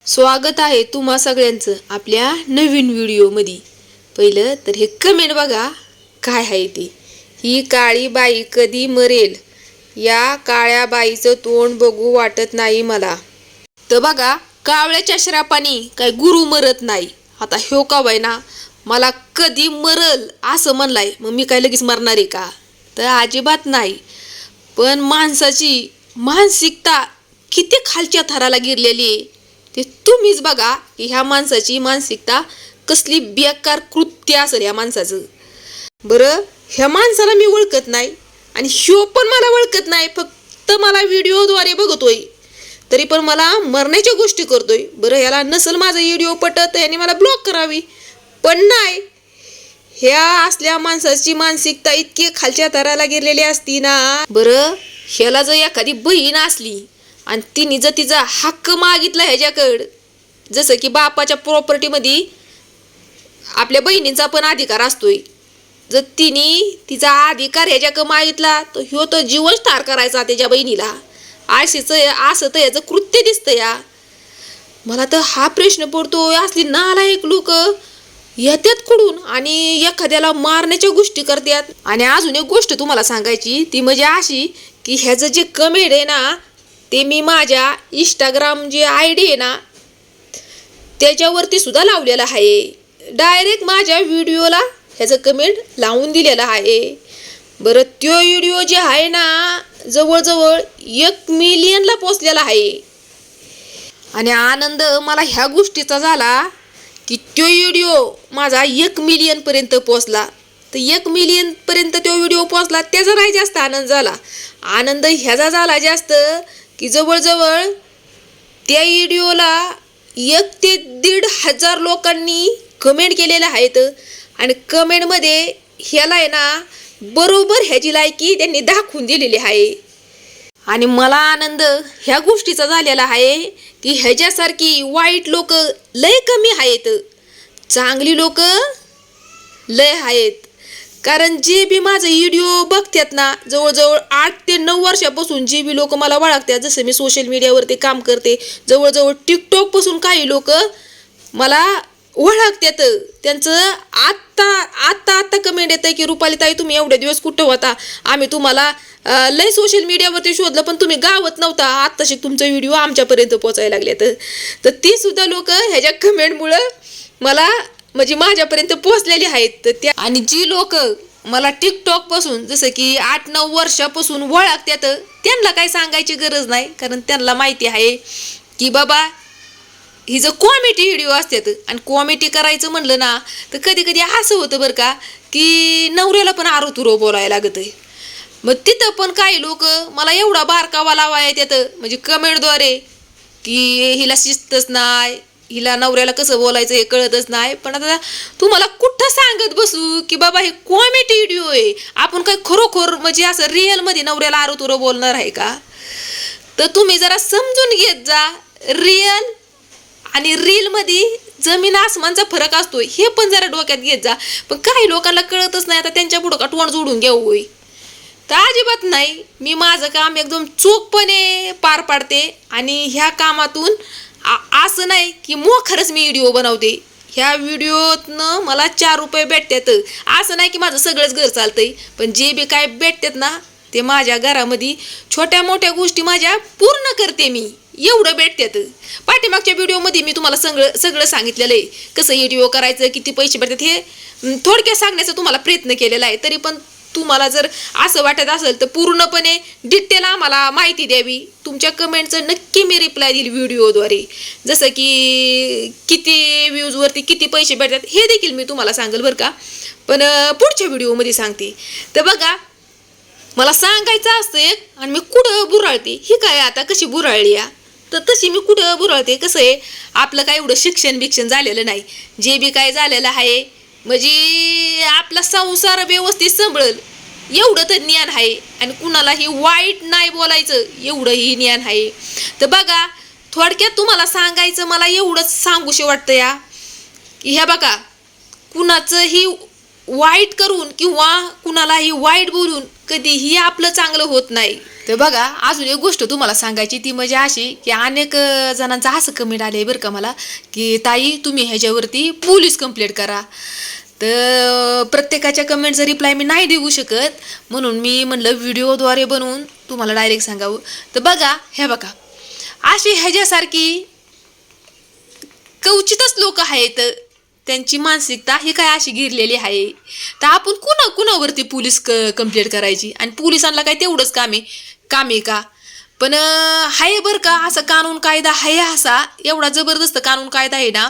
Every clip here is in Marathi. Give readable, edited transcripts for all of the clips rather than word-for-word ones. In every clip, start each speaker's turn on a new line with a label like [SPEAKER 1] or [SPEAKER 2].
[SPEAKER 1] स्वागत आहे तुम्हा सगळ्यांचं आपल्या नवीन व्हिडिओमध्ये। पहिलं तर हे कमेंट बघा काय आहे ते। ही काळी बाई कधी मरेल, या काळ्या बाईचं तोंड बघू वाटत नाही मला। तर बघा, कावळ्याच्या श्रापानी काय गुरु मरत नाही। आता ह्यो का ना मला कधी मरल असं म्हणलाय, मग मी काय लगेच मरणार आहे का? तर अजिबात नाही। पण माणसाची मानसिकता किती खालच्या थराला गिरलेली आहे ते तुम्हीच बघा की ह्या माणसाची मानसिकता कसली बेकार कृत्य असेल ह्या माणसाचं। बरं, ह्या माणसाला मी ओळखत नाही आणि ह्यो पण मला ओळखत नाही, फक्त मला व्हिडिओद्वारे बघतोय तरी पण मला मरण्याच्या गोष्टी करतोय। बरं, ह्याला नसल माझा व्हिडिओ पटत याने मला ब्लॉक करावी, पण नाही, ह्या असल्या माणसाची मानसिकता इतकी खालच्या थराला गेलेली असती ना। बरं, ह्याला जर एखादी बहीण असली आणि तिने जर तिचा हक्क मागितला ह्याच्याकडं, जसं की बापाच्या प्रॉपर्टीमध्ये आपल्या बहिणींचा पण अधिकार असतोय, जर तिने तिचा अधिकार ह्याच्याकडं मागितला तर ह्यो तो जीवच ठार करायचा त्याच्या बहिणीला। असं तर याचं कृत्य दिसतं या। मला तर हा प्रश्न पडतो, असली नालायक लोक येतात कुठून आणि एखाद्याला मारण्याच्या गोष्टी करतात। आणि अजून एक गोष्ट तुम्हाला सांगायची ती म्हणजे अशी की ह्याचं जे कमेंट आहे ना ते मी माझ्या इंस्टाग्राम जे ID आहे ना त्याच्यावरती सुद्धा लावलेलं आहे। डायरेक्ट माझ्या व्हिडिओला ह्याचं कमेंट लावून दिलेलं आहे। बरं, तो व्हिडिओ जे आहे ना जवळजवळ 1 मिलियनला पोचलेला आहे। आणि आनंद मला ह्या गोष्टीचा झाला की तो व्हिडिओ माझा 1 मिलियन पर्यंत पोचला। तर 1 मिलियन पर्यंत तो व्हिडिओ पोचला त्याचा नाही जास्त आनंद झाला। आनंद ह्याचा झाला जास्त की जवळजवळ त्या व्हिडिओला 1 ते 1.5 हजार लोकांनी कमेंट केलेल्या आहेत आणि कमेंटमध्ये ह्याला आहे ना बरोबर ह्याची लायकी त्यांनी दाखवून दिलेली आहे। आणि मला आनंद ह्या गोष्टीचा झालेला आहे की ह्याच्यासारखी वाईट लोक लय कमी आहेत, चांगली लोक लय आहेत। कारण जे बी माझं व्हिडिओ बघतात ना जवळजवळ 8 ते 9 वर्षापासून जे बी लोक मला ओळखतात, जसं मी सोशल मीडियावरती काम करते, जवळजवळ टिकटॉक पासून काही लोक मला ओळखतात। त्यांचं आत्ता कमेंट येतं की रुपाली ताई तुम्ही एवढे दिवस कुठं होता, आम्ही तुम्हाला लय सोशल मीडियावरती शोधलं पण तुम्ही गावात नव्हता, आत्ताशी तुमचा व्हिडिओ आमच्यापर्यंत पोचायला लागले। तर ती सुद्धा लोक ह्याच्या कमेंटमुळं मला म्हणजे माझ्यापर्यंत पोहोचलेली आहेत। तर त्या आणि जी लोक मला टिकटॉक पासून जसं की 8-9 वर्षापासून ओळखतात त्यांना काही सांगायची गरज नाही, कारण त्यांना माहिती आहे की बाबा हिचं कॉमेडी व्हिडिओ असतात। आणि कॉमेडी करायचं म्हणलं ना तर कधी कधी असं होतं बरं का की नवऱ्याला पण आरोतुरो बोलायला लागतं। मग तिथं पण काही लोक मला एवढा बारकावा लावाय येतात म्हणजे कमेंटद्वारे की हिला शिस्तच नाही, हिला नवऱ्याला कसं बोलायचं हे कळतच नाही। पण आता तुम्हाला कुठं सांगत बसू की बाबा हे कॉमेडी व्हिडिओ आहे, आपण काय खरोखर म्हणजे असं रिअलमध्ये नवऱ्याला आरोतुरो बोलणार आहे का? तर तुम्ही जरा समजून घेत जा, रिअल आणि रीलमध्ये जमीन आसमानचा फरक असतो हे पण जरा डोक्यात घेत जा। पण काही लोकांना कळतच नाही, आता त्यांच्या पुढं का तोंड जोडून घ्यावं होय? तर अजिबात नाही, मी माझं काम एकदम चोखपणे पार पाडते आणि ह्या कामातून असं नाही की खरंच मी व्हिडिओ बनवते, ह्या व्हिडिओतनं मला 4 रुपये भेटतात। असं नाही की माझं सगळंच घर चालतंय, पण जे बी काय भेटतात ना ते माझ्या घरामध्ये छोट्या मोठ्या गोष्टी माझ्या पूर्ण करते मी, एवढं भेटतात। पाठीमागच्या व्हिडिओमध्ये मी तुम्हाला सगळं सांगितलेलं आहे, कसं व्हिडिओ करायचं, किती पैसे भेटतात हे थोडक्यात सांगण्याचा तुम्हाला प्रयत्न केलेला आहे। तरी पण तुम्हाला जर असं वाटत असेल तर पूर्णपणे डिटेल आम्हाला माहिती द्यावी। तुमच्या कमेंटचं नक्की मी रिप्लाय देईल व्हिडिओद्वारे, जसं की किती व्ह्यूजवरती किती पैसे भेटतात हे देखील मी तुम्हाला सांगेल बरं का, पण पुढच्या व्हिडिओमध्ये सांगते। तर बघा, मला सांगायचं असतं एक आणि मी कुठं बुराळते, ही काय आता कशी बुराळली या, तर तशी मी कुठं बुराळते। कसं आहे, आपलं काय एवढं शिक्षण झालेलं नाही, जे बी काय झालेलं आहे म्हणजे आपला संसार व्यवस्थित सांभाळल एवढं तर ज्ञान आहे आणि कुणालाही वाईट नाही बोलायचं एवढंही ज्ञान आहे। तर बघा, थोडक्यात तुम्हाला सांगायचं मला एवढंच सांगूशी वाटतं या की ह्या बघा, कुणाचंही वाईट करून किंवा कुणालाही वाईट बोलून कधीही आपलं चांगलं होत नाही. तर बघा, अजून एक गोष्ट तुम्हाला सांगायची, ती म्हणजे अशी की अनेक जणांचा असं कमेंट आले बरं का मला, की ताई तुम्ही ह्याच्यावरती पोलीस कंप्लेंट करा. तर प्रत्येकाच्या कमेंटचा रिप्लाय मी नाही देऊ शकत, म्हणून मी म्हणलं व्हिडिओद्वारे बनवून तुम्हाला डायरेक्ट सांगावं. तर बघा, हे बघा, अशी ह्याच्यासारखी क्वचितच लोक आहेत, त्यांची मानसिकता ही काय अशी गिरलेली आहे. तर आपण कुणावरती पोलीस कंप्लेंट करायची, आणि पोलिसांना काय तेवढंच काम आहे का? पण हाय बरं का, असं कानून कायदा आहे, असा एवढा जबरदस्त कानून कायदा आहे ना,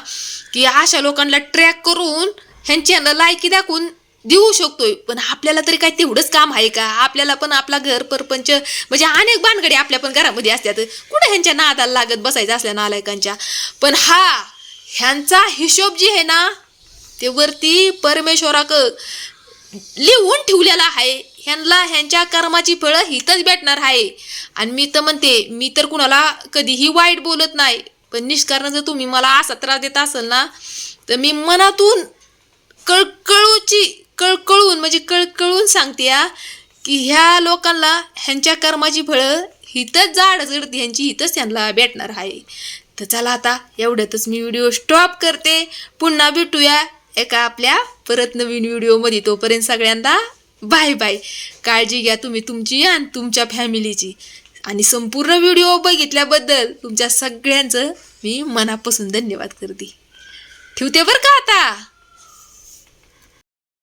[SPEAKER 1] की अशा लोकांना ट्रॅक करून ह्यांच्या लायकी दाखवून देऊ शकतोय. पण आपल्याला तरी काय तेवढंच काम आहे का? आपल्याला पण आपला घर परपंच म्हणजे अनेक भानगडी आपल्या पण घरामध्ये असतात, कुठे ह्यांच्या नादाला लागत बसायचं असल्या नालायकांच्या. पण ह्यांचा हिशोब जी आहे ना, ते वरती परमेश्वराक लिहून ठेवलेला आहे. ह्यांना ह्यांच्या कर्माची फळं हिथंच भेटणार आहे. आणि मी तर म्हणते, मी तर कुणाला कधीही वाईट बोलत नाही, पण निष्कारण जर तुम्ही मला असा त्रास देत असाल ना, तर मी मनातून कळकळून सांगते की ह्या लोकांना ह्यांच्या कर्माची फळं हिथंच जाड जडती ह्यांची हिथंच त्यांना भेटणार आहे. तर चला, आता एवढ्यातच मी व्हिडिओ स्टॉप करते. पुन्हा भेटूया एका आपल्या परत नवीन व्हिडिओमध्ये. तोपर्यंत सगळ्यांना बाय बाय. काळजी घ्या तुम्ही तुमची आणि तुमच्या फॅमिलीची. आणि संपूर्ण व्हिडिओ बघितल्याबद्दल तुमच्या सगळ्यांचं मी मनापासून धन्यवाद करते. ठेवते बरं का आता.